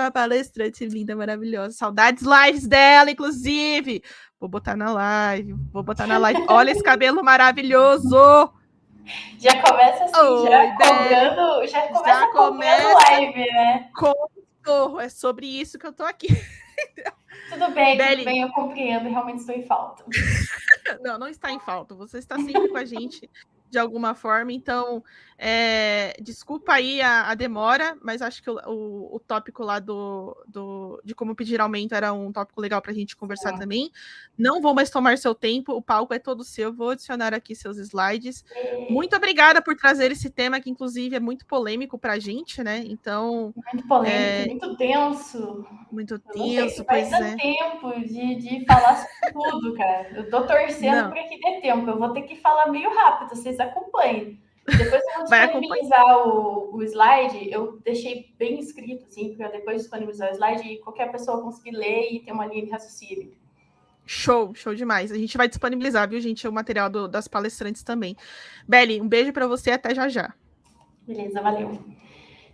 uma palestrante linda, maravilhosa. Saudades lives dela, inclusive. Vou botar na live. Olha esse cabelo maravilhoso. Já começa assim, Oi, cobrando, já começa cobrando live, né? É sobre isso que eu tô aqui. Tudo bem, eu compreendo, realmente estou em falta. Não está em falta. Você está sempre com a gente de alguma forma, então desculpa aí a demora, mas acho que o tópico lá de como pedir aumento era um tópico legal para a gente conversar também. Não vou mais tomar seu tempo, o palco é todo seu, vou adicionar aqui seus slides. Muito obrigada por trazer esse tema, que inclusive é muito polêmico para a gente, né? Então. Muito polêmico, muito denso. Muito Eu não sei tenso, se vai pois dar é. tempo de falar sobre tudo, cara. Eu tô torcendo para que dê tempo. Eu vou ter que falar meio rápido, vocês acompanhem. Depois eu vou disponibilizar o slide. Eu deixei bem escrito, assim, para depois disponibilizar o slide e qualquer pessoa conseguir ler e ter uma linha de raciocínio. Show demais. A gente vai disponibilizar, viu, gente, o material das palestrantes também. Beli, um beijo para você, até já. Beleza, valeu.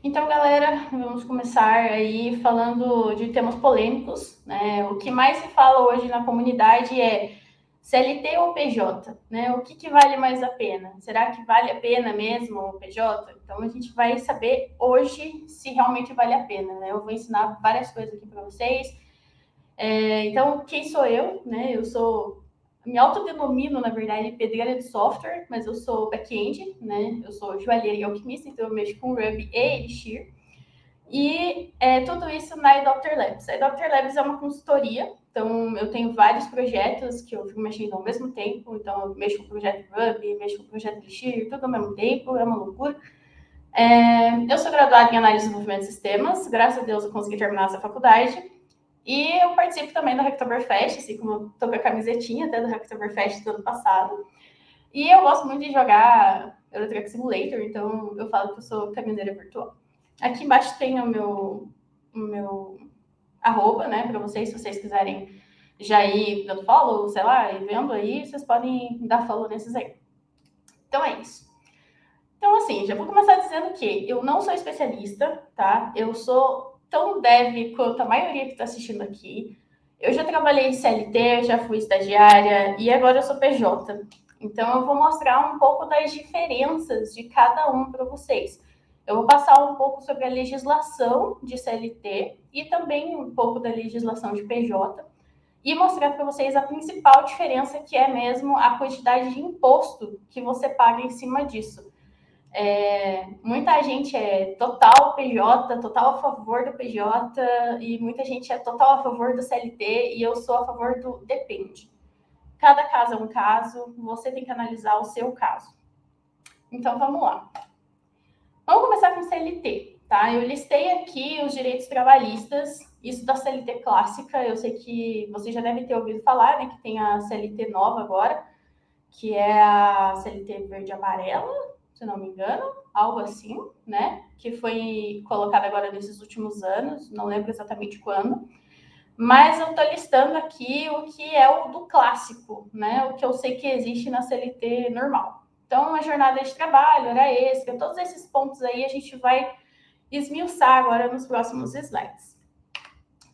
Então, galera, vamos começar aí falando de temas polêmicos, né? O que mais se fala hoje na comunidade é CLT ou PJ, né? O que vale mais a pena? Será que vale a pena mesmo o PJ? Então, a gente vai saber hoje se realmente vale a pena, né? Eu vou ensinar várias coisas aqui para vocês. Então, quem sou eu, né? Me autodenomino, na verdade, pedreira de software, mas eu sou back-end, né? Eu sou joalheira e alquimista, então eu mexo com Ruby e Elixir. E tudo isso na Dr. Labs. A Dr. Labs é uma consultoria, então eu tenho vários projetos que eu fico mexendo ao mesmo tempo. Então eu mexo com o projeto Ruby, mexo com o projeto Elixir, tudo ao mesmo tempo, é uma loucura. Eu sou graduada em análise e desenvolvimento de sistemas, graças a Deus eu consegui terminar essa faculdade. E eu participo também do Hacktoberfest, assim como eu tô com a camisetinha até do Hacktoberfest do ano passado. E eu gosto muito de jogar Euro Truck Simulator, então eu falo que eu sou caminhoneira virtual. Aqui embaixo tem o meu arroba, né, para vocês, se vocês quiserem já ir dando follow, sei lá, e vendo aí, vocês podem dar follow nesses aí. Então é isso. Então, assim, já vou começar dizendo que eu não sou especialista, tá? Eu sou tão dev quanto a maioria que está assistindo aqui. Eu já trabalhei em CLT, já fui estagiária e agora eu sou PJ. Então, eu vou mostrar um pouco das diferenças de cada um para vocês. Eu vou passar um pouco sobre a legislação de CLT e também um pouco da legislação de PJ e mostrar para vocês a principal diferença, que é mesmo a quantidade de imposto que você paga em cima disso. Muita gente é total PJ, total a favor do PJ, e muita gente é total a favor do CLT, e eu sou a favor do depende. Cada caso é um caso, você tem que analisar o seu caso. Então, vamos lá. Vamos começar com CLT, tá? Eu listei aqui os direitos trabalhistas, isso da CLT clássica, eu sei que você já deve ter ouvido falar, né, que tem a CLT nova agora, que é a CLT verde e amarela, se não me engano, algo assim, né? Que foi colocado agora nesses últimos anos, não lembro exatamente quando. Mas eu estou listando aqui o que é o do clássico, né? O que eu sei que existe na CLT normal. Então, a jornada de trabalho, hora extra, todos esses pontos aí a gente vai esmiuçar agora nos próximos slides.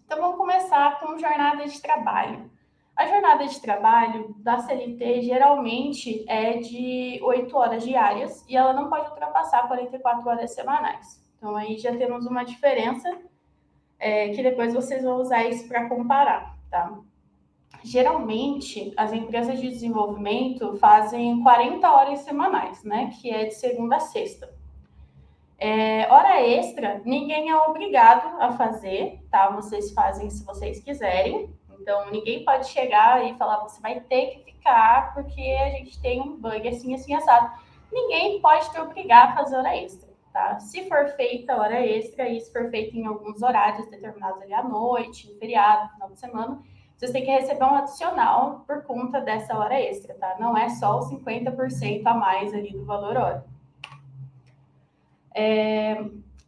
Então, vamos começar com jornada de trabalho. A jornada de trabalho da CLT geralmente é de 8 horas diárias e ela não pode ultrapassar 44 horas semanais. Então, aí já temos uma diferença que depois vocês vão usar isso para comparar, tá? Geralmente, as empresas de desenvolvimento fazem 40 horas semanais, né? Que é de segunda a sexta. Hora extra, ninguém é obrigado a fazer, tá? Vocês fazem se vocês quiserem. Então, ninguém pode chegar e falar, você vai ter que ficar porque a gente tem um bug assim, assim, assado. Ninguém pode te obrigar a fazer hora extra, tá? Se for feita hora extra, e se for feita em alguns horários determinados ali à noite, no feriado, final de semana, vocês têm que receber um adicional por conta dessa hora extra, tá? Não é só os 50% a mais ali do valor hora.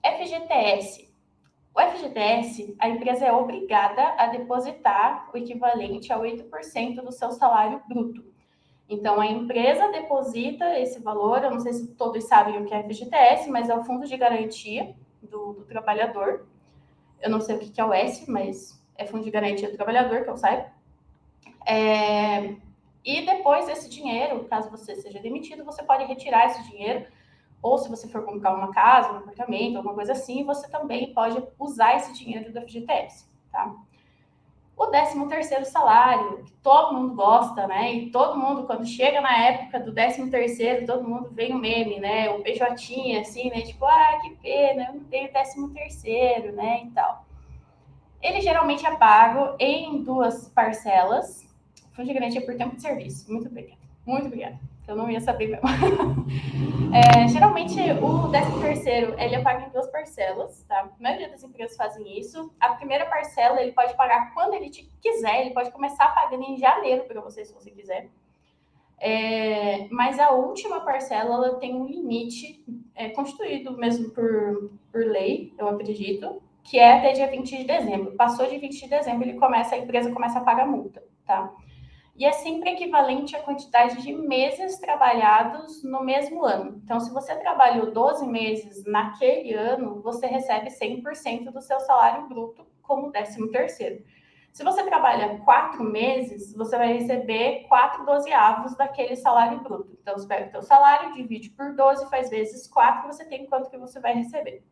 FGTS. O FGTS, a empresa é obrigada a depositar o equivalente a 8% do seu salário bruto. Então, a empresa deposita esse valor, eu não sei se todos sabem o que é FGTS, mas é o Fundo de Garantia do Trabalhador. Eu não sei o que é o S, mas é Fundo de Garantia do Trabalhador, que eu saiba. E depois desse dinheiro, caso você seja demitido, você pode retirar esse dinheiro, ou se você for comprar uma casa, um apartamento, alguma coisa assim, você também pode usar esse dinheiro do FGTS, tá? O 13º salário, que todo mundo gosta, né? E todo mundo, quando chega na época do 13º, todo mundo vem o meme, né? O PJ, assim, né? Tipo, que pena, eu não tenho 13º, né? E tal. Ele geralmente é pago em 2 parcelas. Fundo de garantia por tempo de serviço. Muito obrigada. Muito obrigada. Eu não ia saber mesmo. Geralmente, o 13º, ele é pago em 2 parcelas, tá? A maioria das empresas fazem isso. A primeira parcela, ele pode pagar quando ele quiser. Ele pode começar pagando em janeiro para você, se você quiser. Mas a última parcela, ela tem um limite constituído mesmo por lei, eu acredito, que é até dia 20 de dezembro. Passou de 20 de dezembro, a empresa começa a pagar multa, tá? E é sempre equivalente à quantidade de meses trabalhados no mesmo ano. Então, se você trabalhou 12 meses naquele ano, você recebe 100% do seu salário bruto como 13º. Se você trabalha 4 meses, você vai receber 4/12 daquele salário bruto. Então, você pega o seu salário, divide por 12, faz vezes 4, você tem quanto que você vai receber.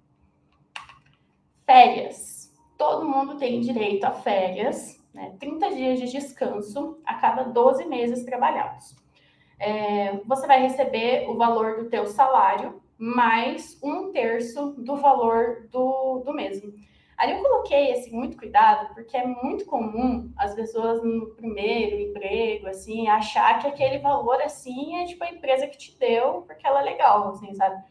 Férias. Todo mundo tem direito a férias, né? 30 dias de descanso a cada 12 meses trabalhados. Você vai receber o valor do teu salário mais 1/3 do valor do mesmo. Ali eu coloquei assim, muito cuidado, porque é muito comum as pessoas no primeiro emprego, assim, achar que aquele valor, assim, é tipo a empresa que te deu porque ela é legal, assim, sabe?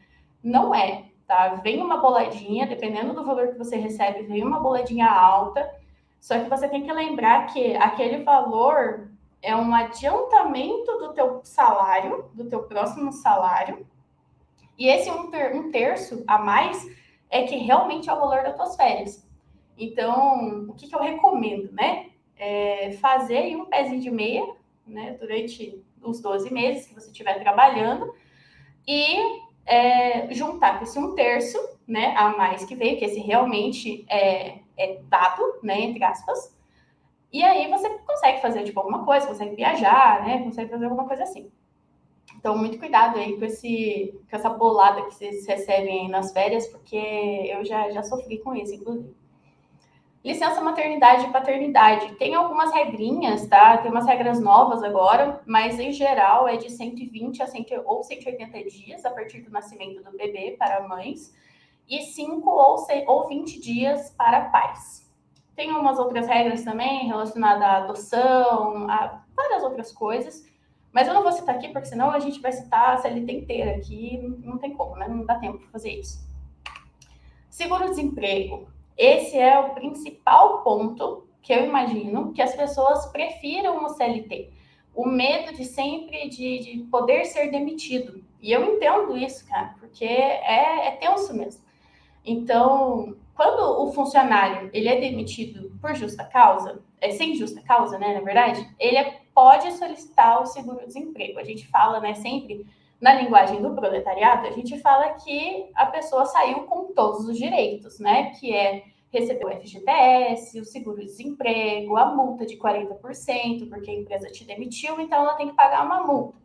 Não é, tá? Vem uma boladinha, dependendo do valor que você recebe, vem uma boladinha alta, só que você tem que lembrar que aquele valor é um adiantamento do teu salário, do teu próximo salário, e esse 1/3 a mais é que realmente é o valor das tuas férias. Então, o que eu recomendo, né? Fazer um pezinho de meia, né? Durante os 12 meses que você estiver trabalhando e juntar com esse 1/3, né? A mais que veio, que esse realmente é dado, né? Entre aspas. E aí você consegue fazer, tipo, alguma coisa, consegue viajar, né? Consegue fazer alguma coisa assim. Então, muito cuidado aí com essa bolada que vocês recebem aí nas férias, porque eu já sofri com isso, inclusive. Licença maternidade e paternidade. Tem algumas regrinhas, tá? Tem umas regras novas agora, mas em geral é de 120 ou 180 dias a partir do nascimento do bebê para mães e 5 ou 20 dias para pais. Tem umas outras regras também relacionadas à adoção, a várias outras coisas, mas eu não vou citar aqui, porque senão a gente vai citar a CLT inteira aqui, não tem como, né? Não dá tempo para fazer isso. Seguro-desemprego. Esse é o principal ponto que eu imagino que as pessoas prefiram o CLT. O medo de sempre de poder ser demitido. E eu entendo isso, cara, porque é tenso mesmo. Então, quando o funcionário ele é demitido por justa causa, sem justa causa, né, na verdade, ele pode solicitar o seguro-desemprego. A gente fala, né, sempre na linguagem do proletariado, a gente fala que a pessoa saiu com todos os direitos, né, que é receber o FGTS, o seguro-desemprego, a multa de 40%, porque a empresa te demitiu, então ela tem que pagar uma multa.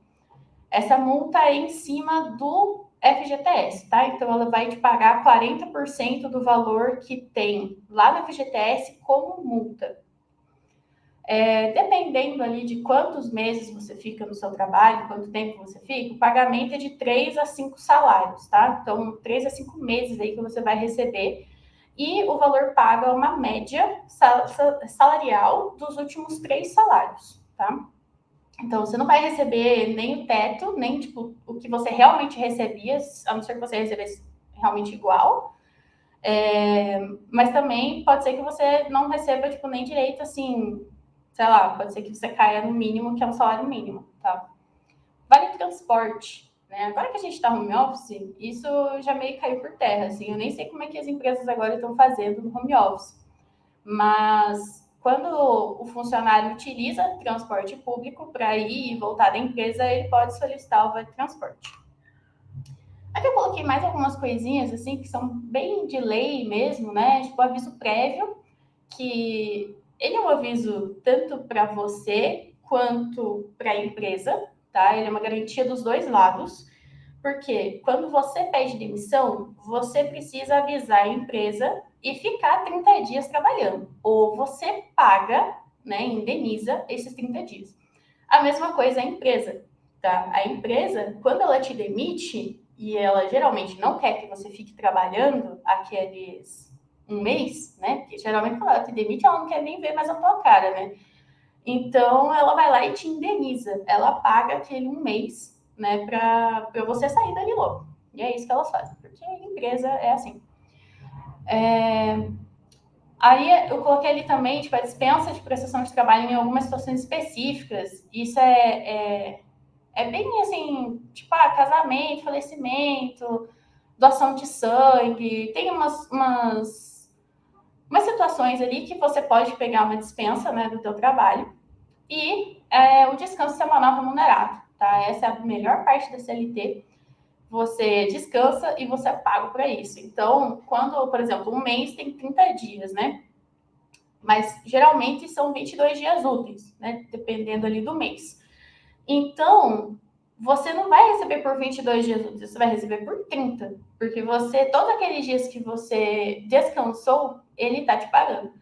Essa multa é em cima do FGTS, tá? Então, ela vai te pagar 40% do valor que tem lá no FGTS como multa. Dependendo ali de quantos meses você fica no seu trabalho, quanto tempo você fica, o pagamento é de 3 a 5 salários, tá? Então, 3 a 5 meses aí que você vai receber. E o valor pago é uma média salarial dos últimos 3 salários, tá? Então, você não vai receber nem o teto, nem tipo, o que você realmente recebia, a não ser que você recebesse realmente igual. Mas também pode ser que você não receba tipo, nem direito, assim, sei lá, pode ser que você caia no mínimo, que é um salário mínimo, tá? Vale transporte, né? Agora que a gente está home office, isso já meio caiu por terra, assim. Eu nem sei como é que as empresas agora estão fazendo no home office. Mas quando o funcionário utiliza transporte público para ir e voltar da empresa, ele pode solicitar o vale transporte. Aqui eu coloquei mais algumas coisinhas, assim, que são bem de lei mesmo, né? Tipo, aviso prévio, que ele é um aviso tanto para você quanto para a empresa, tá? Ele é uma garantia dos dois lados, porque quando você pede demissão, você precisa avisar a empresa e ficar 30 dias trabalhando, ou você paga, né, indeniza esses 30 dias. A mesma coisa a empresa, tá? A empresa, quando ela te demite, e ela geralmente não quer que você fique trabalhando aqueles um mês, né? Porque geralmente quando ela te demite, ela não quer nem ver mais a tua cara, né? Então ela vai lá e te indeniza. Ela paga aquele um mês, né, para você sair dali logo. E é isso que elas fazem, porque a empresa é assim. Aí eu coloquei ali também, tipo, a dispensa de prestação de trabalho em algumas situações específicas. Isso é bem assim, tipo, casamento, falecimento, doação de sangue. Tem umas situações ali que você pode pegar uma dispensa, né, do teu trabalho. E o descanso semanal remunerado, tá? Essa é a melhor parte da CLT. Você descansa e você é pago para isso. Então, quando, por exemplo, um mês tem 30 dias, né? Mas geralmente são 22 dias úteis, né? Dependendo ali do mês. Então, você não vai receber por 22 dias úteis, você vai receber por 30. Porque você, todos aqueles dias que você descansou, ele está te pagando.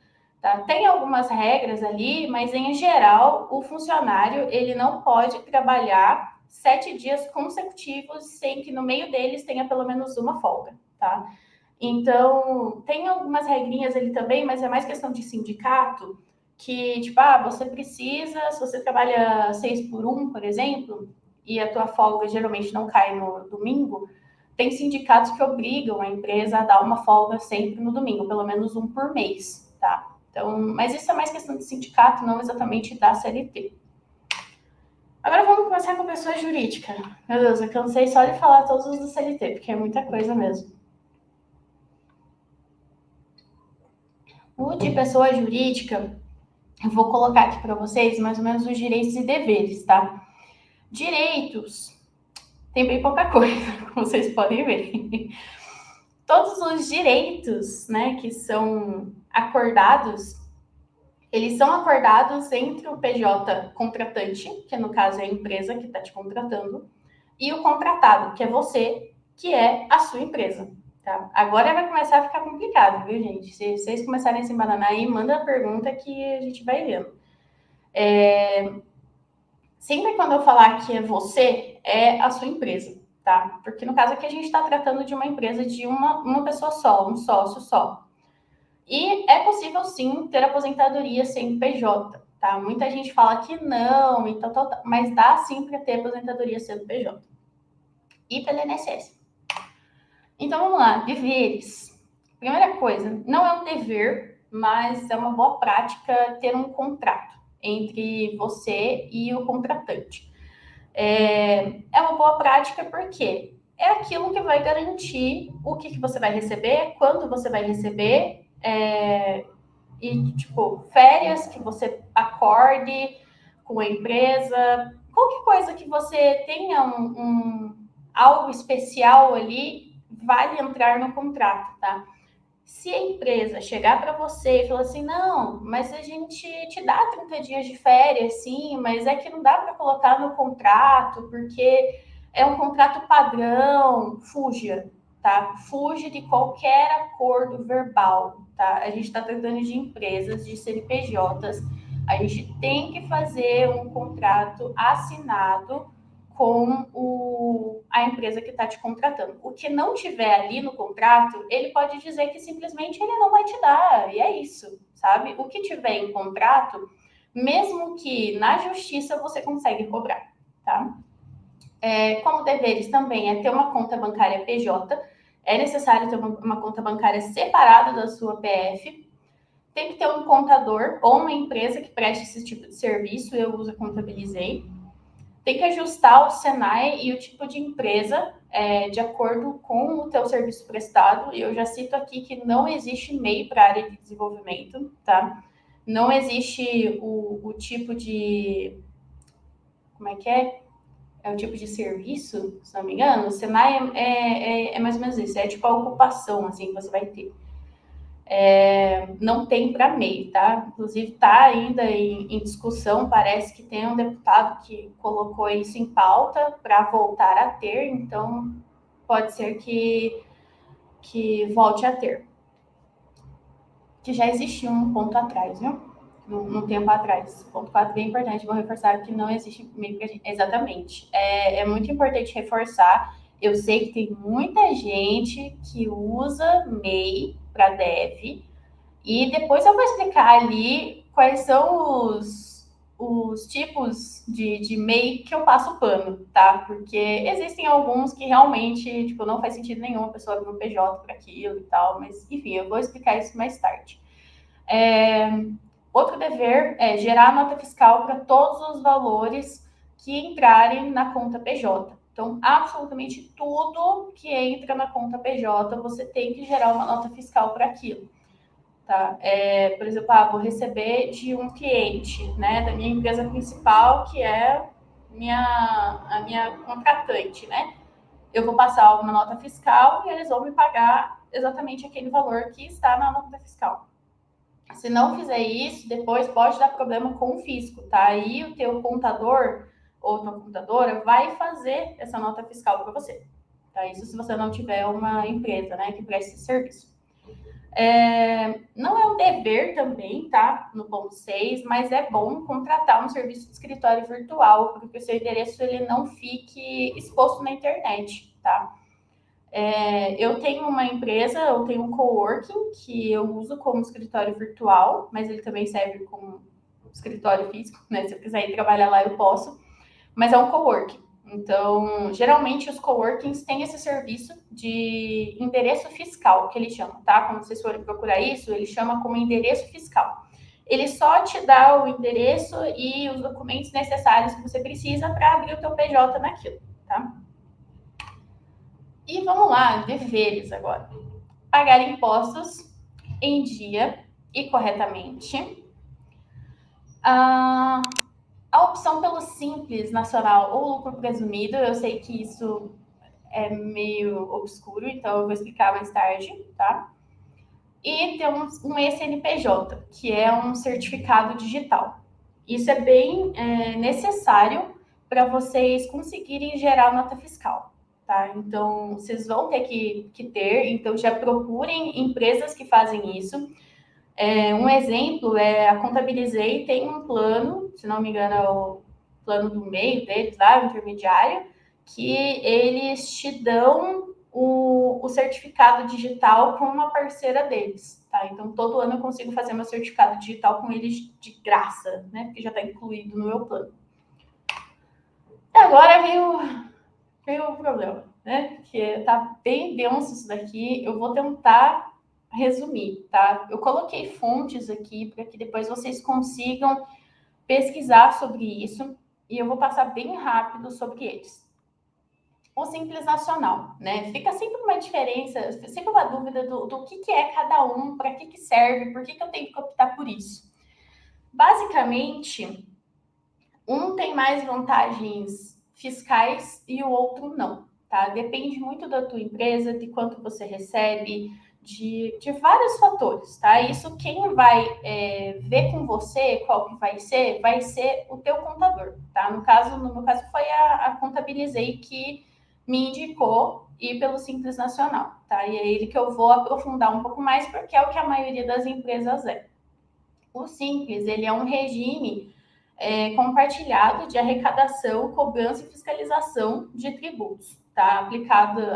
Tá? Tem algumas regras ali, mas em geral, o funcionário ele não pode trabalhar 7 dias consecutivos sem que no meio deles tenha pelo menos uma folga. Tá? Então, tem algumas regrinhas ali também, mas é mais questão de sindicato, que, tipo, você precisa, se você trabalha 6 por 1, por exemplo, e a tua folga geralmente não cai no domingo, tem sindicatos que obrigam a empresa a dar uma folga sempre no domingo, pelo menos um por mês, tá? Então, mas isso é mais questão de sindicato, não exatamente da CLT. Agora vamos começar com pessoa jurídica. Meu Deus, eu cansei só de falar todos os do CLT, porque é muita coisa mesmo. O de pessoa jurídica, eu vou colocar aqui para vocês mais ou menos os direitos e deveres, tá? Direitos, tem bem pouca coisa, como vocês podem ver. Todos os direitos, né, que são acordados, eles são acordados entre o PJ contratante, que no caso é a empresa que está te contratando, e o contratado, que é você, que é a sua empresa. Tá? Agora vai começar a ficar complicado, viu, gente? Se vocês começarem a se embananar aí, manda a pergunta que a gente vai vendo. Sempre quando eu falar que é você, é a sua empresa, tá? Porque no caso aqui a gente está tratando de uma empresa de uma pessoa só, um sócio só. E é possível sim ter aposentadoria sem PJ, tá? Muita gente fala que não, e tal, mas dá sim para ter aposentadoria sendo PJ. E pelo INSS. Então vamos lá, deveres. Primeira coisa, não é um dever, mas é uma boa prática ter um contrato entre você e o contratante. É uma boa prática porque é aquilo que vai garantir o que você vai receber, quando você vai receber, e, tipo, férias que você acorde com a empresa, qualquer coisa que você tenha algo especial ali, vale entrar no contrato, tá? Se a empresa chegar para você e falar assim, não, mas a gente te dá 30 dias de férias, sim, mas é que não dá para colocar no contrato, porque é um contrato padrão, fuja, tá? Fuja de qualquer acordo verbal, tá? A gente está tratando de empresas, de CNPJs, a gente tem que fazer um contrato assinado com a empresa que está te contratando. O que não tiver ali no contrato, ele pode dizer que simplesmente ele não vai te dar, e é isso, sabe? O que tiver em contrato, mesmo que na justiça você consegue cobrar, tá? Como deveres também é ter uma conta bancária PJ, é necessário ter uma conta bancária separada da sua PF, tem que ter um contador ou uma empresa que preste esse tipo de serviço, eu uso a Contabilizei. Tem que ajustar o Senai e o tipo de empresa de acordo com o teu serviço prestado. E eu já cito aqui que não existe MEI para a área de desenvolvimento, tá? Não existe o tipo de... Como é que é? é o tipo de serviço, se não me engano, o Senai é mais ou menos isso, é tipo a ocupação, assim, que você vai ter. Não tem para MEI, tá? Inclusive está ainda em discussão, parece que tem um deputado que colocou isso em pauta para voltar a ter, então pode ser que volte a ter. Que já existia um ponto atrás, viu? No tempo atrás. Ponto 4 bem importante, vou reforçar que não existe MEI pra gente. Exatamente. É muito importante reforçar. Eu sei que tem muita gente que usa MEI para dev, e depois eu vou explicar ali quais são os tipos de MEI que eu passo pano, tá? Porque existem alguns que realmente, tipo, não faz sentido nenhum a pessoa abrir um PJ para aquilo e tal, mas enfim, eu vou explicar isso mais tarde. Outro dever é gerar a nota fiscal para todos os valores que entrarem na conta PJ. Então, absolutamente tudo que entra na conta PJ, você tem que gerar uma nota fiscal para aquilo. Tá? Por exemplo, vou receber de um cliente, né, da minha empresa principal, que é a minha contratante, né? Eu vou passar uma nota fiscal e eles vão me pagar exatamente aquele valor que está na nota fiscal. Se não fizer isso, depois pode dar problema com o fisco, tá? Aí o teu contador ou tua contadora vai fazer essa nota fiscal para você, tá? Isso se você não tiver uma empresa, né, que preste esse serviço. Não é um dever também, tá? No ponto 6, mas é bom contratar um serviço de escritório virtual, porque o seu endereço ele não fique exposto na internet, tá? Eu tenho uma empresa, eu tenho um coworking que eu uso como escritório virtual, mas ele também serve como escritório físico, né? Se eu quiser ir trabalhar lá, eu posso, mas é um coworking. Então, geralmente os coworkings têm esse serviço de endereço fiscal, que ele chama, tá? Quando vocês forem procurar isso, ele chama como endereço fiscal. Ele só te dá o endereço e os documentos necessários que você precisa para abrir o teu PJ naquilo, tá? E vamos lá, deveres agora. Pagar impostos em dia e corretamente. A opção pelo Simples Nacional ou lucro presumido, eu sei que isso é meio obscuro, então eu vou explicar mais tarde, tá? E tem um ECNPJ, que é um certificado digital. Isso é bem necessário para vocês conseguirem gerar nota fiscal, tá? Então, vocês vão ter que ter, então já procurem empresas que fazem isso. Um exemplo é a Contabilizei, tem um plano, se não me engano é o plano do meio deles lá, o intermediário, que eles te dão o certificado digital com uma parceira deles, tá? Então, todo ano eu consigo fazer meu certificado digital com eles de graça, né? Porque já está incluído no meu plano. E agora veio o problema, né? Que tá bem denso isso daqui. Eu vou tentar resumir, tá? Eu coloquei fontes aqui para que depois vocês consigam pesquisar sobre isso e eu vou passar bem rápido sobre eles. O Simples Nacional, né? Fica sempre uma diferença, sempre uma dúvida do que é cada um, para que serve, por que eu tenho que optar por isso. Basicamente, um tem mais vantagens fiscais e o outro não, tá? Depende muito da tua empresa, de quanto você recebe, de vários fatores, tá? Isso quem vai ver com você qual que vai ser o teu contador, tá? No meu caso foi a Contabilizei que me indicou ir pelo Simples Nacional, tá? E é ele que eu vou aprofundar um pouco mais, porque é o que a maioria das empresas é. O Simples, ele é um regime compartilhado de arrecadação, cobrança e fiscalização de tributos, tá?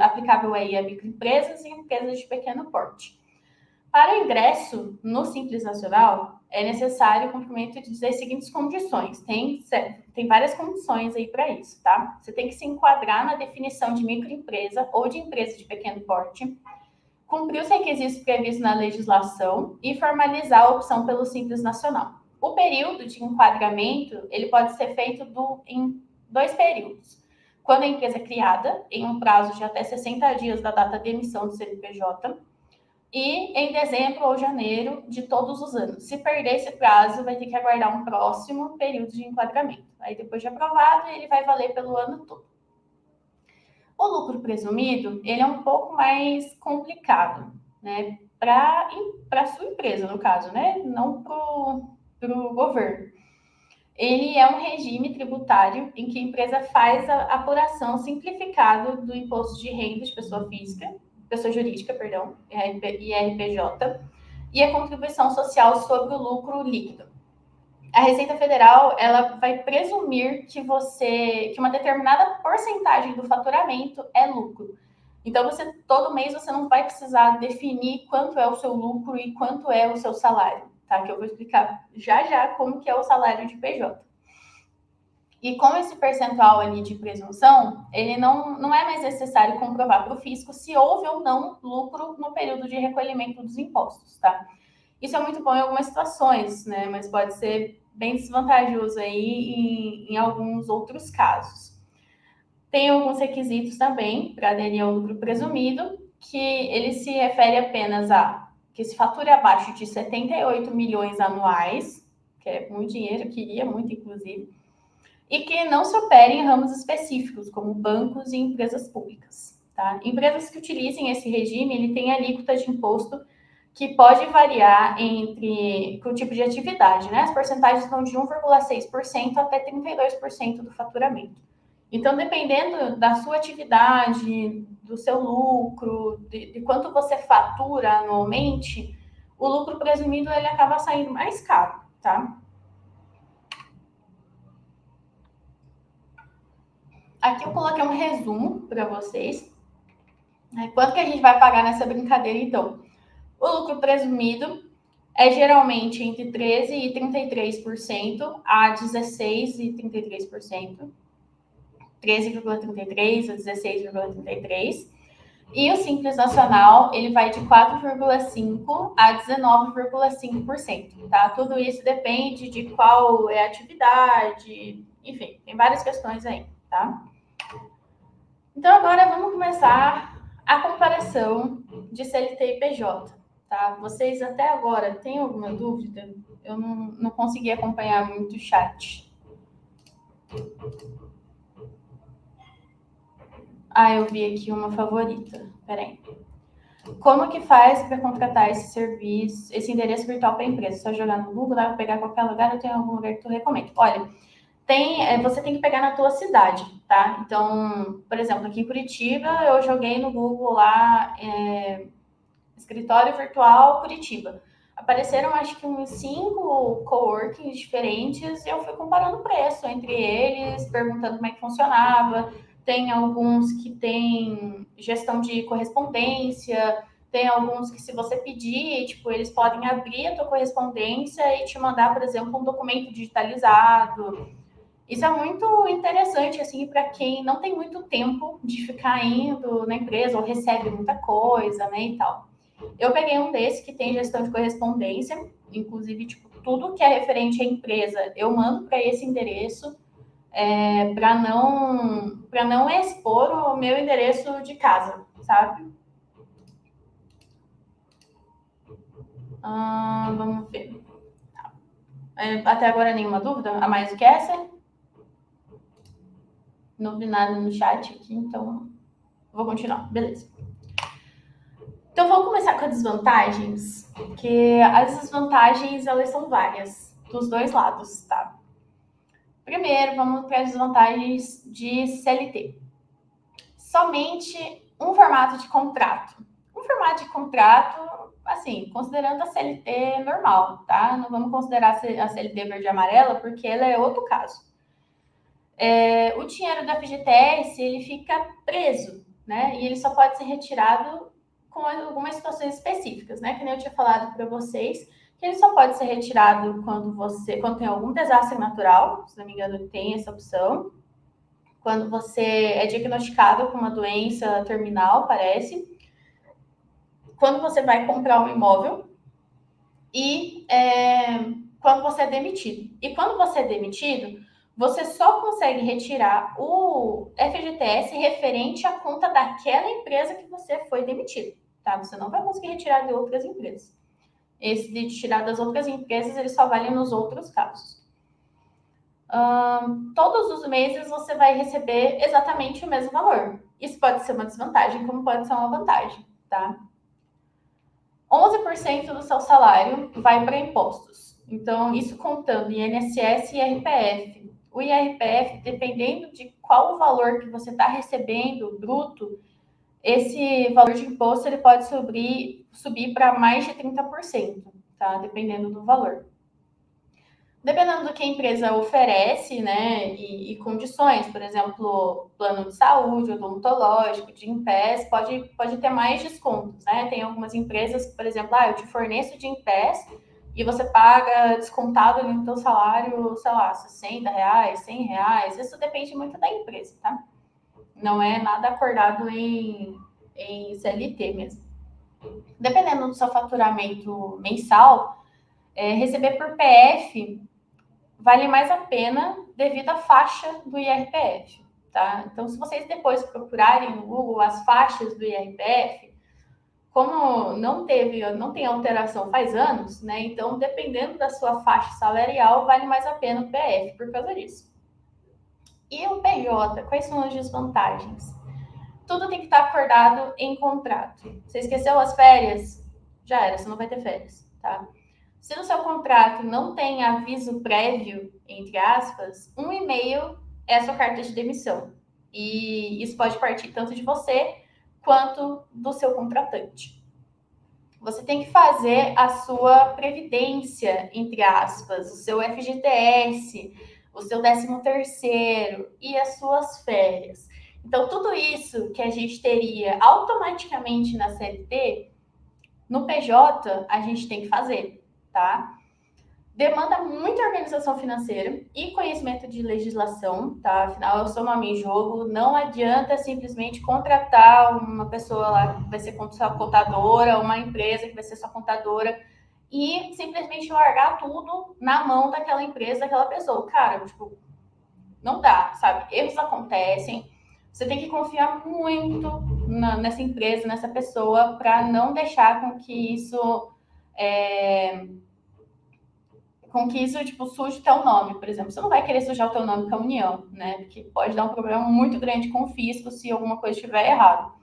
Aplicável aí a microempresas e empresas de pequeno porte. Para ingresso no Simples Nacional, é necessário o cumprimento das seguintes condições. Tem várias condições aí para isso, tá? Você tem que se enquadrar na definição de microempresa ou de empresa de pequeno porte, cumprir os requisitos previstos na legislação e formalizar a opção pelo Simples Nacional. O período de enquadramento ele pode ser feito em 2 períodos. Quando a empresa é criada, em um prazo de até 60 dias da data de emissão do CNPJ, e em dezembro ou janeiro de todos os anos. Se perder esse prazo, vai ter que aguardar um próximo período de enquadramento. Aí, depois de aprovado, ele vai valer pelo ano todo. O lucro presumido, ele é um pouco mais complicado, né? Para a sua empresa, no caso, né? Não para o governo. Ele é um regime tributário em que a empresa faz a apuração simplificada do imposto de renda de pessoa jurídica, perdão, IRPJ, e a contribuição social sobre o lucro líquido. A Receita Federal, ela vai presumir que uma determinada porcentagem do faturamento é lucro. Então, todo mês você não vai precisar definir quanto é o seu lucro e quanto é o seu salário, tá? Que eu vou explicar já como que é o salário de PJ. E com esse percentual ali de presunção, ele não é mais necessário comprovar para o fisco se houve ou não lucro no período de recolhimento dos impostos, tá? Isso é muito bom em algumas situações, né? Mas pode ser bem desvantajoso aí em alguns outros casos. Tem alguns requisitos também para aderir ao lucro presumido, que ele se refere apenas a que se fature abaixo de 78 milhões anuais, que é muito dinheiro, queria muito, inclusive, e que não se opere em ramos específicos, como bancos e empresas públicas. Tá? Empresas que utilizem esse regime, ele tem alíquota de imposto que pode variar entre o tipo de atividade, né? As porcentagens vão de 1,6% até 32% do faturamento. Então, dependendo da sua atividade, do seu lucro, de quanto você fatura anualmente, o lucro presumido ele acaba saindo mais caro, tá? Aqui eu coloquei um resumo para vocês. Quanto que a gente vai pagar nessa brincadeira, então? O lucro presumido é geralmente entre 13% e 33% a 16% e 33%. 13,33% a 16,33%. E o Simples Nacional, ele vai de 4,5% a 19,5%, tá? Tudo isso depende de qual é a atividade, enfim, tem várias questões aí, tá? Então, agora vamos começar a comparação de CLT e PJ, tá? Vocês até agora têm alguma dúvida? Eu não consegui acompanhar muito o chat. Eu vi aqui uma favorita. Peraí. Como que faz para contratar esse serviço, esse endereço virtual para a empresa? Só jogar no Google, dá para pegar qualquer lugar, ou tem algum lugar que tu recomenda? Olha, você tem que pegar na tua cidade, tá? Então, por exemplo, aqui em Curitiba, eu joguei no Google lá, escritório virtual Curitiba. Apareceram, acho que uns 5 coworkings diferentes e eu fui comparando o preço entre eles, perguntando como é que funcionava. Tem alguns que têm gestão de correspondência, tem alguns que, se você pedir, tipo, eles podem abrir a tua correspondência e te mandar, por exemplo, um documento digitalizado. Isso é muito interessante, assim, para quem não tem muito tempo de ficar indo na empresa ou recebe muita coisa, né, e tal. Eu peguei um desse que tem gestão de correspondência, inclusive, tipo, tudo que é referente à empresa, eu mando para esse endereço, para não expor o meu endereço de casa, sabe? Vamos ver. Até agora nenhuma dúvida a mais do que essa? Não vi nada no chat aqui, então vou continuar. Beleza. Então, vamos começar com as desvantagens, que as desvantagens, elas são várias, dos dois lados, tá? Primeiro, vamos para as desvantagens de CLT. Somente um formato de contrato. Um formato de contrato, assim, considerando a CLT normal, tá? Não vamos considerar a CLT verde e amarela, porque ela é outro caso. O dinheiro da FGTS, ele fica preso, né? E ele só pode ser retirado com algumas situações específicas, né? Que nem eu tinha falado para vocês, que ele só pode ser retirado quando tem algum desastre natural, se não me engano, tem essa opção. Quando você é diagnosticado com uma doença terminal, parece. Quando você vai comprar um imóvel e quando você é demitido. E quando você é demitido, você só consegue retirar o FGTS referente à conta daquela empresa que você foi demitido, tá? Você não vai conseguir retirar de outras empresas. Esse de tirar das outras empresas, ele só vale nos outros casos. Todos os meses você vai receber exatamente o mesmo valor. Isso pode ser uma desvantagem, como pode ser uma vantagem, tá? 11% do seu salário vai para impostos. Então, isso contando INSS e IRPF. O IRPF, dependendo de qual o valor que você está recebendo, bruto, esse valor de imposto ele pode subir para mais de 30%, tá? Dependendo do valor. Dependendo do que a empresa oferece, né, e condições, por exemplo, plano de saúde, odontológico, de Gympass, pode ter mais descontos, né? Tem algumas empresas que, por exemplo, eu te forneço de Gympass e você paga descontado ali no teu salário, sei lá, R$60, R$100. Isso depende muito da empresa, tá? Não é nada acordado em CLT mesmo. Dependendo do seu faturamento mensal, receber por PF vale mais a pena devido à faixa do IRPF, tá? Então, se vocês depois procurarem no Google as faixas do IRPF, como não tem alteração faz anos, né? Então, dependendo da sua faixa salarial, vale mais a pena o PF por causa disso. E o PJ, quais são as desvantagens? Tudo tem que estar acordado em contrato. Você esqueceu as férias? Já era, você não vai ter férias, tá? Se no seu contrato não tem aviso prévio, entre aspas, um e-mail é a sua carta de demissão. E isso pode partir tanto de você quanto do seu contratante. Você tem que fazer a sua previdência, entre aspas, o seu FGTS, o seu 13º e as suas férias. Então, tudo isso que a gente teria automaticamente na CLT, no PJ, a gente tem que fazer, tá? Demanda muita organização financeira e conhecimento de legislação, tá? Afinal, é o seu nome em jogo. Não adianta simplesmente contratar uma pessoa lá que vai ser sua contadora, uma empresa que vai ser sua contadora e simplesmente largar tudo na mão daquela empresa, daquela pessoa. Cara, tipo, não dá, sabe? Erros acontecem. Você tem que confiar muito nessa empresa, nessa pessoa, para não deixar com que isso tipo, suje o teu nome, por exemplo. Você não vai querer sujar o teu nome com a União, né? Porque pode dar um problema muito grande com o fisco se alguma coisa estiver errado.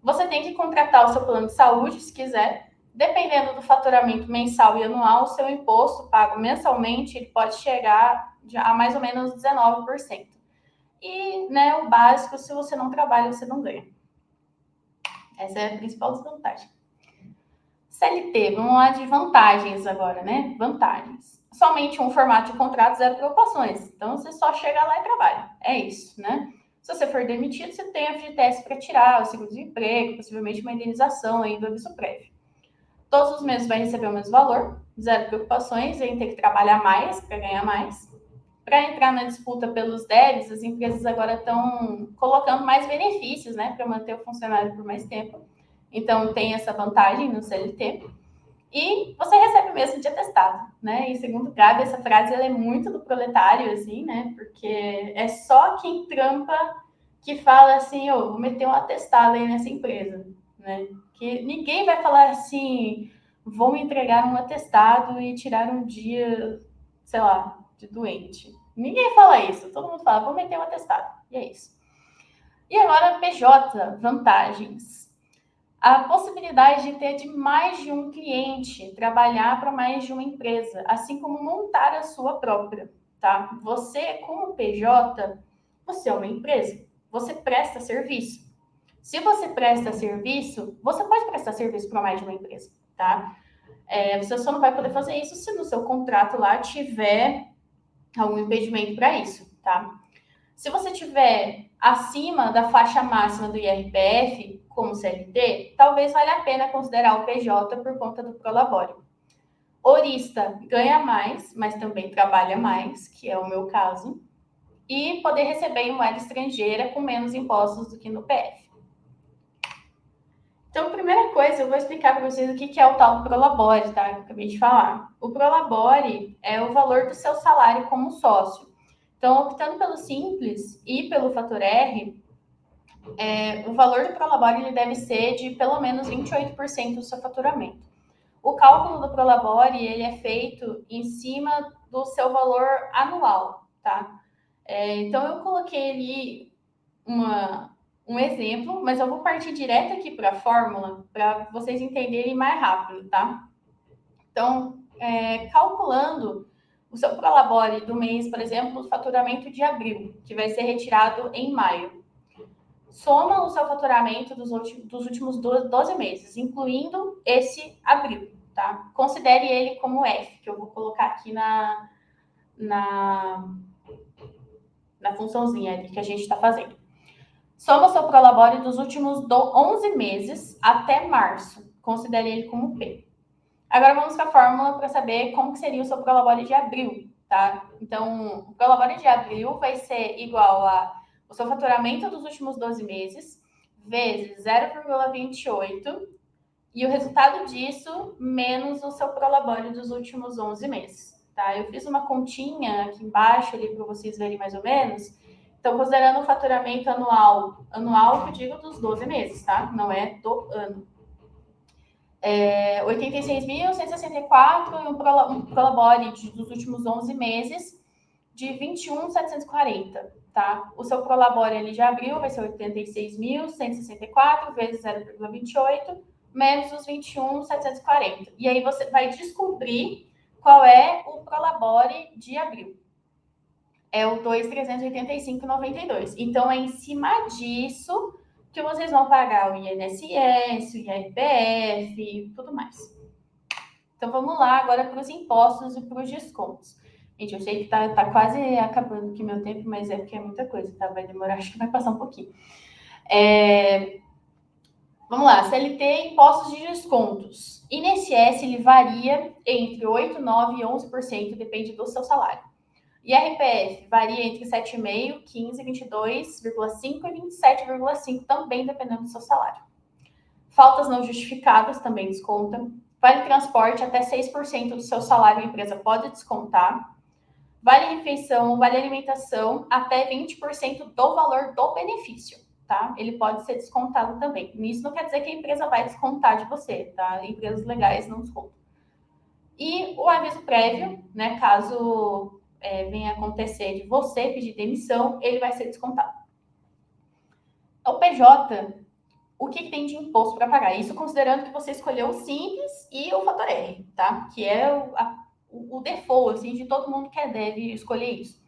Você tem que contratar o seu plano de saúde, se quiser. Dependendo do faturamento mensal e anual, o seu imposto pago mensalmente ele pode chegar a mais ou menos 19%. E, né, o básico, se você não trabalha, você não ganha. Essa é a principal desvantagem. CLT, vamos lá de vantagens agora, né? Vantagens. Somente um formato de contrato, zero preocupações. Então, você só chega lá e trabalha. É isso, né? Se você for demitido, você tem a FGTS para tirar, o seguro-desemprego, possivelmente uma indenização aí do aviso prévio. Todos os meses vai receber o mesmo valor, zero preocupações em ter que trabalhar mais para ganhar mais. Para entrar na disputa pelos devs, as empresas agora estão colocando mais benefícios, né, para manter o funcionário por mais tempo. Então, tem essa vantagem no CLT. E você recebe o mesmo de atestado, né? E segundo Gabi, essa frase ela é muito do proletário, assim, né? Porque é só quem trampa que fala assim, vou meter um atestado aí nessa empresa, né? Que ninguém vai falar assim, vou me entregar um atestado e tirar um dia, sei lá, de doente. Ninguém fala isso, todo mundo fala, vou meter um atestado. E é isso. E agora, PJ, vantagens. A possibilidade de ter de mais de um cliente, trabalhar para mais de uma empresa, assim como montar a sua própria, tá? Você, como PJ, você é uma empresa, você presta serviço. Se você presta serviço, você pode prestar serviço para mais de uma empresa, tá? Você só não vai poder fazer isso se no seu contrato lá tiver algum impedimento para isso, tá? Se você tiver acima da faixa máxima do IRPF, como CLT, talvez valha a pena considerar o PJ por conta do Prolabore. Horista ganha mais, mas também trabalha mais, que é o meu caso, e poder receber em moeda estrangeira com menos impostos do que no PF. Então, primeira coisa, eu vou explicar para vocês o que é o tal do Prolabore, tá? Que eu acabei de falar. O Prolabore é o valor do seu salário como sócio. Então, optando pelo Simples e pelo Fator R, o valor do Prolabore ele deve ser de pelo menos 28% do seu faturamento. O cálculo do Prolabore ele é feito em cima do seu valor anual, tá? Então, eu coloquei ali um exemplo, mas eu vou partir direto aqui para a fórmula para vocês entenderem mais rápido, tá? Então, calculando o seu Prolabore do mês, por exemplo, o faturamento de abril, que vai ser retirado em maio. Soma o seu faturamento dos últimos 12 meses, incluindo esse abril, tá? Considere ele como F, que eu vou colocar aqui na funçãozinha ali que a gente está fazendo. Soma o seu Prolabore dos últimos 11 meses até março. Considere ele como P. Agora vamos para a fórmula para saber como que seria o seu Prolabore de abril, tá? Então, o Prolabore de abril vai ser igual a o seu faturamento dos últimos 12 meses vezes 0,28 e o resultado disso menos o seu Prolabore dos últimos 11 meses, tá? Eu fiz uma continha aqui embaixo ali para vocês verem mais ou menos. Então, considerando o faturamento anual que eu digo dos 12 meses, tá? Não é do ano. 86.164 e um Prolabore dos últimos 11 meses de 21.740, tá? O seu Prolabore ali de abril vai ser 86.164 vezes 0,28 menos os 21.740. E aí você vai descobrir qual é o Prolabore de abril. É o 2.385,92. Então, é em cima disso que vocês vão pagar o INSS, o IRPF e tudo mais. Então, vamos lá agora para os impostos e para os descontos. Gente, eu sei que tá quase acabando aqui meu tempo, mas é porque é muita coisa, tá? Vai demorar, acho que vai passar um pouquinho. Vamos lá, CLT, impostos de descontos. INSS, ele varia entre 8%, 9% e 11%, depende do seu salário. IRPF varia entre 7,5%, 15%, 22,5% e 27,5%, também dependendo do seu salário. Faltas não justificadas também desconta. Vale transporte, até 6% do seu salário a empresa pode descontar. Vale refeição, vale alimentação, até 20% do valor do benefício, tá? Ele pode ser descontado também. Isso não quer dizer que a empresa vai descontar de você, tá? Empresas legais não descontam. E o aviso prévio, né? Caso venha acontecer de você pedir demissão, ele vai ser descontado. O PJ, o que tem de imposto para pagar? Isso considerando que você escolheu o Simples e o Fator R, tá? Que é o default, assim, de todo mundo que deve escolher isso.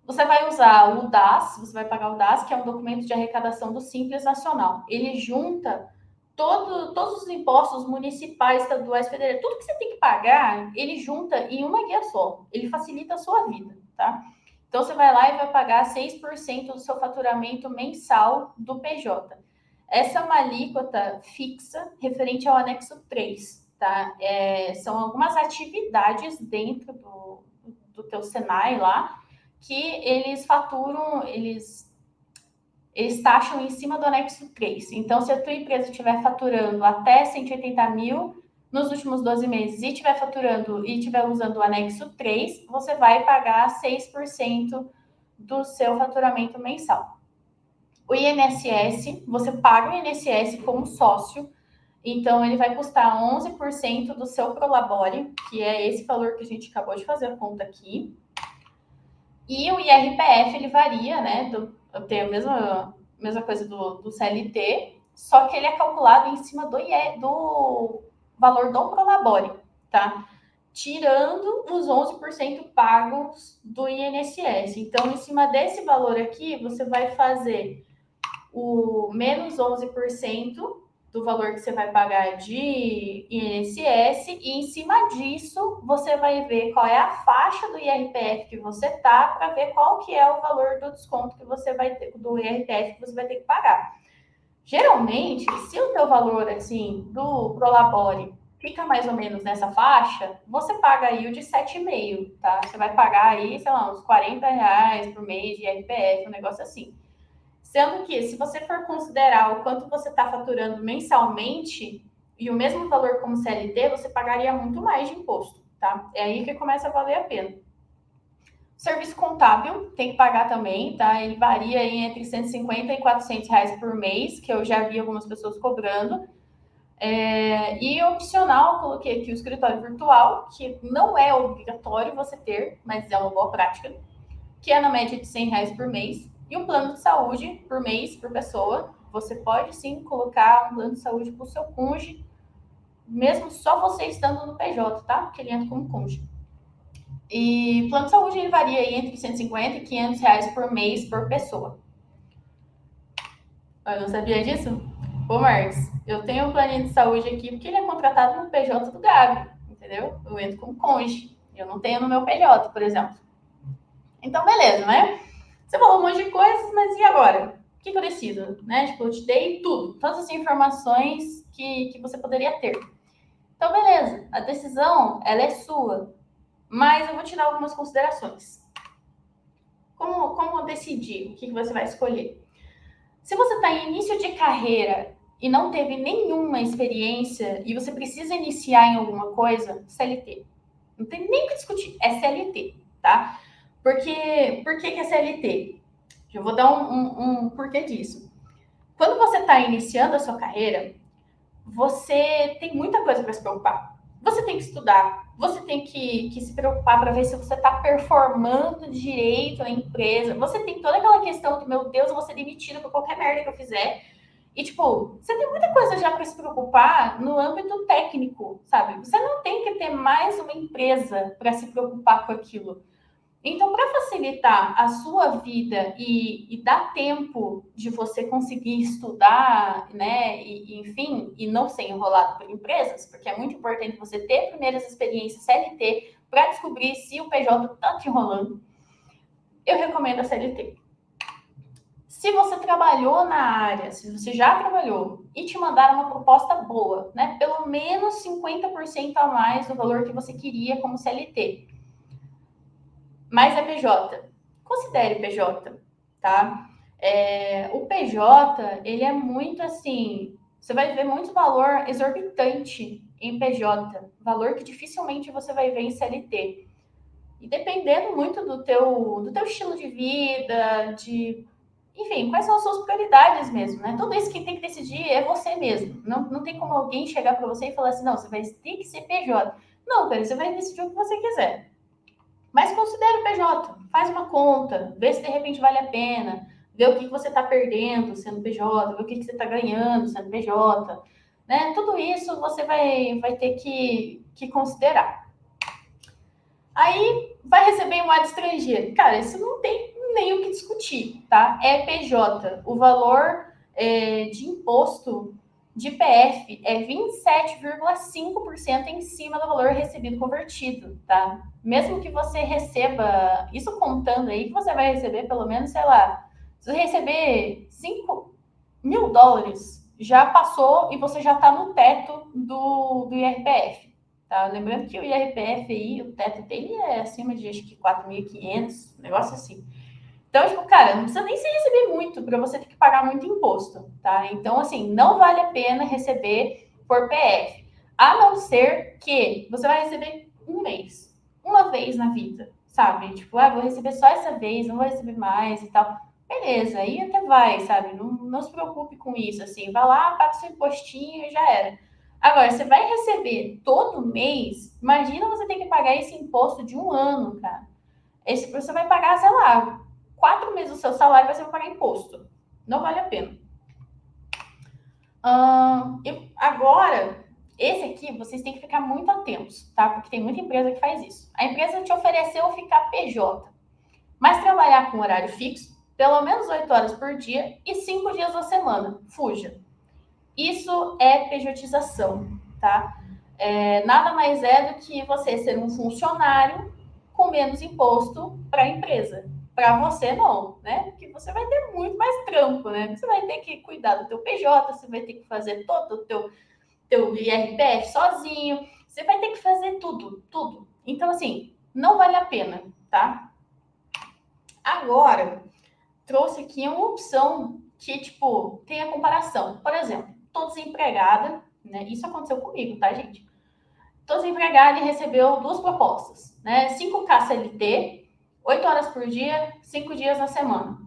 Você vai usar o DAS, você vai pagar o DAS, que é um documento de arrecadação do Simples Nacional. Ele junta todos os impostos municipais, estaduais, federais, tudo que você tem que pagar, ele junta em uma guia só. Ele facilita a sua vida, tá? Então, você vai lá e vai pagar 6% do seu faturamento mensal do PJ. Essa é uma alíquota fixa referente ao anexo 3, tá? São algumas atividades dentro do teu Senai lá, que eles faturam, eles taxam em cima do anexo 3. Então, se a tua empresa estiver faturando até 180 mil nos últimos 12 meses e estiver faturando e estiver usando o anexo 3, você vai pagar 6% do seu faturamento mensal. O INSS, você paga o INSS como sócio, então ele vai custar 11% do seu Prolabore, que é esse valor que a gente acabou de fazer a conta aqui. E o IRPF, ele varia, né? Tem a mesma coisa do CLT, só que ele é calculado em cima do valor do Prolabore, tá? Tirando os 11% pagos do INSS. Então, em cima desse valor aqui, você vai fazer o menos 11% do valor que você vai pagar de INSS, e em cima disso você vai ver qual é a faixa do IRPF que você tá, para ver qual que é o valor do desconto que você vai ter, do IRPF que você vai ter que pagar. Geralmente, se o teu valor assim do Prolabore fica mais ou menos nessa faixa, você paga aí o de 7,5, tá? Você vai pagar aí, sei lá, uns R$40 por mês de IRPF, um negócio assim. Sendo que, se você for considerar o quanto você está faturando mensalmente e o mesmo valor como CLT, você pagaria muito mais de imposto, tá? É aí que começa a valer a pena. Serviço contábil tem que pagar também, tá? Ele varia aí entre R$150 e R$400 por mês, que eu já vi algumas pessoas cobrando. E opcional, coloquei aqui o escritório virtual, que não é obrigatório você ter, mas é uma boa prática, que é na média de R$100 por mês. E um plano de saúde por mês, por pessoa. Você pode sim colocar um plano de saúde para o seu cônjuge, mesmo só você estando no PJ, tá? Porque ele entra como cônjuge. E plano de saúde ele varia aí entre R$150 e R$500 por mês por pessoa. Eu não sabia disso? Ô, Marcos, eu tenho um planinho de saúde aqui porque ele é contratado no PJ do Gabi, entendeu? Eu entro como cônjuge. Eu não tenho no meu PJ, por exemplo. Então, beleza, né? Você falou um monte de coisas, mas e agora? O que eu decido? Né? Tipo, eu te dei tudo, todas as informações que você poderia ter. Então, beleza, a decisão, ela é sua, mas eu vou te dar algumas considerações. Como decidir o que você vai escolher? Se você está em início de carreira e não teve nenhuma experiência e você precisa iniciar em alguma coisa, CLT. Não tem nem o que discutir, é CLT, tá? Por que é CLT? Eu vou dar um porquê disso. Quando você está iniciando a sua carreira, você tem muita coisa para se preocupar. Você tem que estudar, você tem que se preocupar para ver se você está performando direito na empresa. Você tem toda aquela questão que, meu Deus, eu vou ser demitido por qualquer merda que eu fizer. E, tipo, você tem muita coisa já para se preocupar no âmbito técnico, sabe? Você não tem que ter mais uma empresa para se preocupar com aquilo. Então, para facilitar a sua vida e dar tempo de você conseguir estudar, né, enfim, e não ser enrolado por empresas, porque é muito importante você ter primeiras experiências CLT para descobrir se o PJ está te enrolando, eu recomendo a CLT. Se você trabalhou na área, se você já trabalhou e te mandaram uma proposta boa, né, pelo menos 50% a mais do valor que você queria como CLT, mas é PJ. Considere PJ, tá? O PJ, ele é muito assim, você vai ver muito valor exorbitante em PJ, valor que dificilmente você vai ver em CLT. E dependendo muito do teu estilo de vida, enfim, quais são as suas prioridades mesmo, né? Tudo isso que tem que decidir é você mesmo. Não tem como alguém chegar para você e falar assim, não, você vai ter que ser PJ. Não, cara, você vai decidir o que você quiser. Mas considere o PJ, faz uma conta, vê se de repente vale a pena, vê o que você está perdendo sendo PJ, vê o que você está ganhando sendo PJ, né? Tudo isso você vai ter que considerar. Aí vai receber em moeda estrangeira. Cara, isso não tem nem o que discutir, tá? É PJ. O valor de imposto de PF é 27,5% em cima do valor recebido convertido, tá? Mesmo que você receba, isso contando aí, que você vai receber pelo menos, sei lá, se você receber $5.000, já passou e você já está no teto do IRPF, tá? Lembrando que o IRPF aí, o teto dele é acima de, acho que 4.500, negócio assim. Então, tipo, cara, não precisa nem se receber muito para você ter que pagar muito imposto, tá? Então, assim, não vale a pena receber por PF. A não ser que você vai receber um mês, uma vez na vida, sabe? Tipo, vou receber só essa vez, não vou receber mais e tal. Beleza, aí até vai, sabe? Não se preocupe com isso, assim. Vai lá, paga seu impostinho e já era. Agora, você vai receber todo mês, imagina você ter que pagar esse imposto de um ano, cara. Esse você vai pagar, sei lá, 4 meses do seu salário você vai pagar imposto. Não vale a pena. Agora, esse aqui, vocês têm que ficar muito atentos, tá? Porque tem muita empresa que faz isso. A empresa te ofereceu ficar PJ, mas trabalhar com horário fixo, pelo menos 8 horas por dia e 5 dias na semana. Fuja. Isso é pejotização, tá? Nada mais é do que você ser um funcionário com menos imposto para a empresa. Para você, não, né? Porque você vai ter muito mais trampo, né? Você vai ter que cuidar do teu PJ, você vai ter que fazer todo o teu IRPF sozinho, você vai ter que fazer tudo, tudo. Então, assim, não vale a pena, tá? Agora, trouxe aqui uma opção que, tipo, tem a comparação. Por exemplo, tô desempregada, né? Isso aconteceu comigo, tá, gente? Tô desempregada e recebeu 2 propostas, né? 5K CLT 8 horas por dia, 5 dias na semana.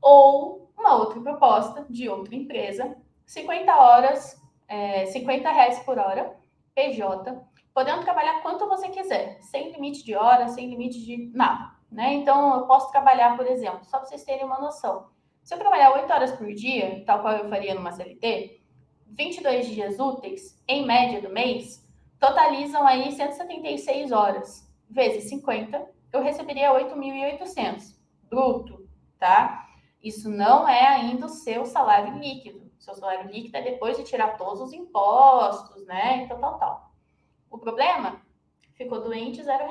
Ou uma outra proposta de outra empresa, 50 horas, R$ 50 por hora, PJ, podendo trabalhar quanto você quiser, sem limite de hora, sem limite de nada. Né? Então, eu posso trabalhar, por exemplo, só para vocês terem uma noção. Se eu trabalhar 8 horas por dia, tal qual eu faria numa CLT, 22 dias úteis, em média do mês, totalizam aí 176 horas. Vezes 50, eu receberia 8.800 bruto, tá? Isso não é ainda o seu salário líquido. Seu salário líquido é depois de tirar todos os impostos, né? E tal. O problema? Ficou doente, R$ 0,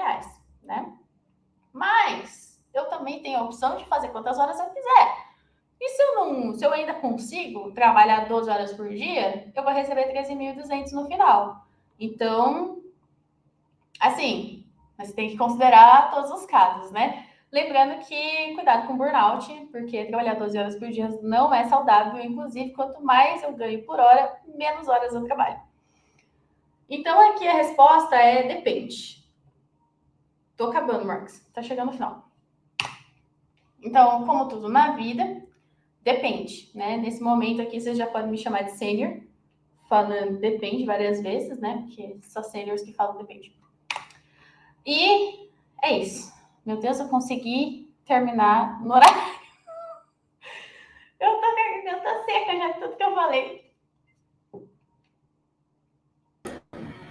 né? Mas eu também tenho a opção de fazer quantas horas eu quiser. E se eu ainda consigo trabalhar 12 horas por dia, eu vou receber 13.200 no final. Então, assim, mas tem que considerar todos os casos, né? Lembrando que cuidado com burnout, porque trabalhar 12 horas por dia não é saudável. Inclusive, quanto mais eu ganho por hora, menos horas eu trabalho. Então, aqui a resposta é depende. Tô acabando, Marcos. Tá chegando no final. Então, como tudo na vida, depende, né? Nesse momento aqui, vocês já podem me chamar de sênior, falando depende várias vezes, né? Porque só sêniors que falam depende. E é isso. Meu Deus, eu consegui terminar no horário. Eu tô com a garganta seca já de tudo que eu falei.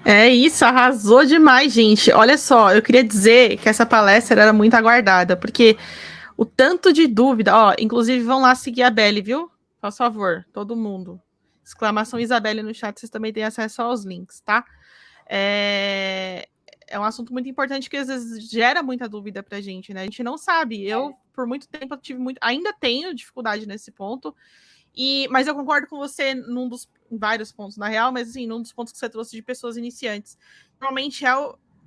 É isso, arrasou demais, gente. Olha só, eu queria dizer que essa palestra era muito aguardada, porque o tanto de dúvida, ó, inclusive vão lá seguir a Belle, viu? Por favor, todo mundo. Exclamação Isabelle no chat, vocês também têm acesso aos links, tá? É um assunto muito importante que às vezes gera muita dúvida pra gente, né? A gente não sabe. Eu, por muito tempo, eu tive muito. Ainda tenho dificuldade nesse ponto. Mas eu concordo com você em vários pontos, na real, mas assim, num dos pontos que você trouxe de pessoas iniciantes. Normalmente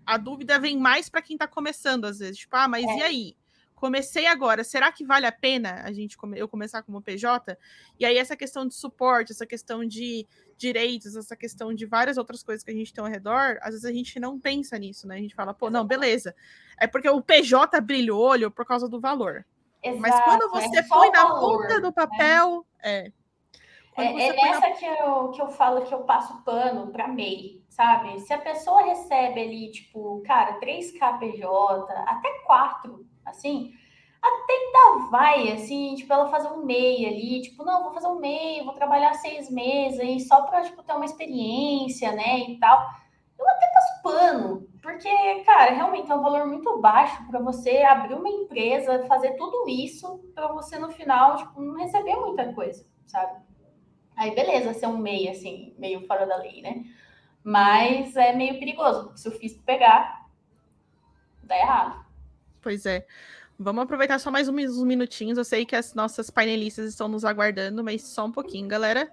a dúvida vem mais para quem está começando, às vezes. Tipo, mas e aí? Comecei agora, será que vale a pena eu começar como PJ? E aí essa questão de suporte, essa questão de direitos, essa questão de várias outras coisas que a gente tem ao redor, às vezes a gente não pensa nisso, né? A gente fala, pô, não, beleza. É porque o PJ brilha o olho por causa do valor. Exato, mas quando você põe na ponta do papel, né? É nessa que eu falo que eu passo pano para MEI, sabe? Se a pessoa recebe ali, tipo, cara, 3K PJ, até 4, assim, até ainda vai, assim, tipo, ela fazer um MEI ali, tipo, não, vou fazer um MEI, vou trabalhar 6 meses aí, só para, tipo, ter uma experiência, né, e tal. Eu até passo pano, porque, cara, realmente é um valor muito baixo para você abrir uma empresa, fazer tudo isso, para você no final, tipo, não receber muita coisa, sabe? Aí, beleza, ser um MEI, assim, meio fora da lei, né? Mas é meio perigoso, porque se o fisco pegar, dá errado. Pois é. Vamos aproveitar só mais uns minutinhos. Eu sei que as nossas painelistas estão nos aguardando, mas só um pouquinho, galera.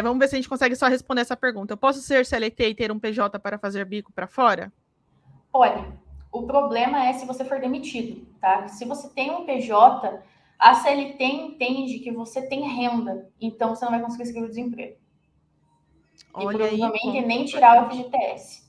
Vamos ver se a gente consegue só responder essa pergunta. Eu posso ser CLT e ter um PJ para fazer bico para fora? Olha, o problema é se você for demitido, tá? Se você tem um PJ, a CLT entende que você tem renda, então você não vai conseguir seguir o desemprego. Olha e provavelmente aí, nem tirar o FGTS.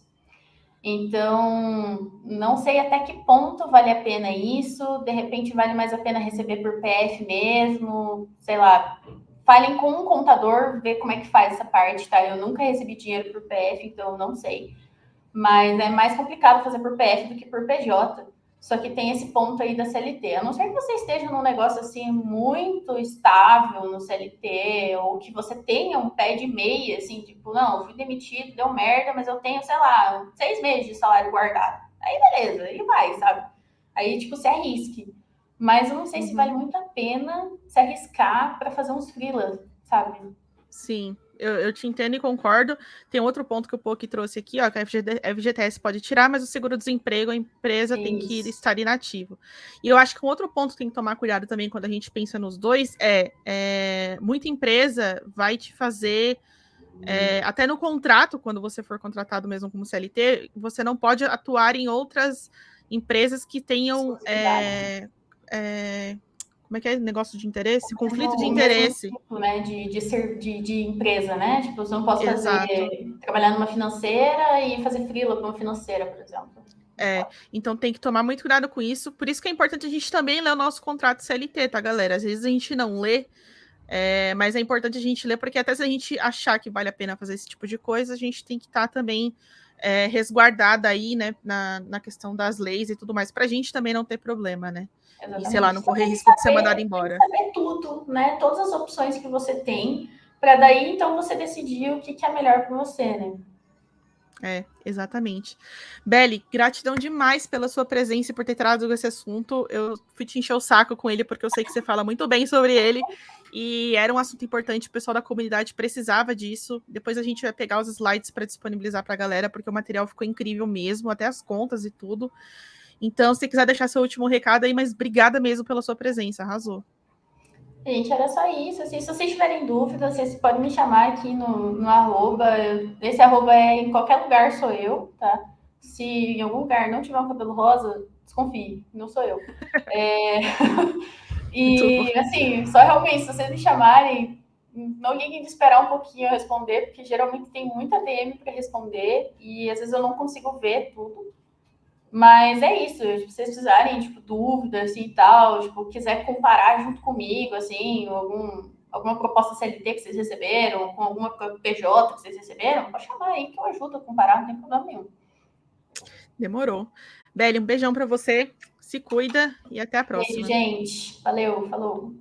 Então, não sei até que ponto vale a pena isso. De repente, vale mais a pena receber por PF mesmo, sei lá. Falem com um contador, ver como é que faz essa parte, tá? Eu nunca recebi dinheiro por PF, então não sei. Mas é mais complicado fazer por PF do que por PJ. Só que tem esse ponto aí da CLT. A não ser que você esteja num negócio assim muito estável no CLT, ou que você tenha um pé de meia, assim, tipo, não, eu fui demitido, deu merda, mas eu tenho, sei lá, 6 meses de salário guardado. Aí beleza, aí vai, sabe? Aí, tipo, se arrisque. Mas eu não sei se vale muito a pena se arriscar para fazer uns freelas, sabe? Sim, eu te entendo e concordo. Tem outro ponto que o POC trouxe aqui, ó, que a FGTS pode tirar, mas o seguro-desemprego, a empresa tem que estar inativo. E eu acho que um outro ponto que tem que tomar cuidado também quando a gente pensa nos dois muita empresa vai te fazer, até no contrato, quando você for contratado mesmo como CLT, você não pode atuar em outras empresas que tenham... como é que é negócio de interesse? Conflito de O mesmo interesse. tipo, né, de empresa, né? Tipo, você não pode Exato. trabalhar numa financeira e fazer freela para uma financeira, por exemplo. Então tem que tomar muito cuidado com isso. Por isso que é importante a gente também ler o nosso contrato CLT, tá, galera? Às vezes a gente não lê, mas é importante a gente ler, porque até se a gente achar que vale a pena fazer esse tipo de coisa, a gente tem que estar também resguardada aí, né, na questão das leis e tudo mais, para a gente também não ter problema, né? E, sei lá, Exatamente. não Você correr tem que risco de ser mandado saber, embora. tudo, né? Todas as opções que você tem, para daí então você decidir o que é melhor para você, né? Exatamente. Beli, gratidão demais pela sua presença e por ter trazido esse assunto. Eu fui te encher o saco com ele, porque eu sei que você fala muito bem sobre ele. E era um assunto importante, o pessoal da comunidade precisava disso. Depois a gente vai pegar os slides para disponibilizar para a galera, porque o material ficou incrível mesmo, até as contas e tudo. Então, se você quiser deixar seu último recado aí, mas obrigada mesmo pela sua presença, arrasou. Gente, era só isso. Assim, se vocês tiverem dúvidas, vocês podem me chamar aqui no arroba. Esse arroba é em qualquer lugar, sou eu, tá? Se em algum lugar não tiver um cabelo rosa, desconfie, não sou eu. Muito bom. E, assim, só realmente, se vocês me chamarem, não liguem de esperar um pouquinho eu responder, porque geralmente tem muita DM para responder e às vezes eu não consigo ver tudo. Mas é isso, se vocês precisarem, tipo, dúvidas assim, e tal, tipo, quiser comparar junto comigo, assim, alguma proposta CLT que vocês receberam, com alguma PJ que vocês receberam, pode chamar aí que eu ajudo a comparar, não tem problema nenhum. Demorou. Beli, um beijão para você. Se cuida e até a Beijo, próxima. gente. Valeu, falou.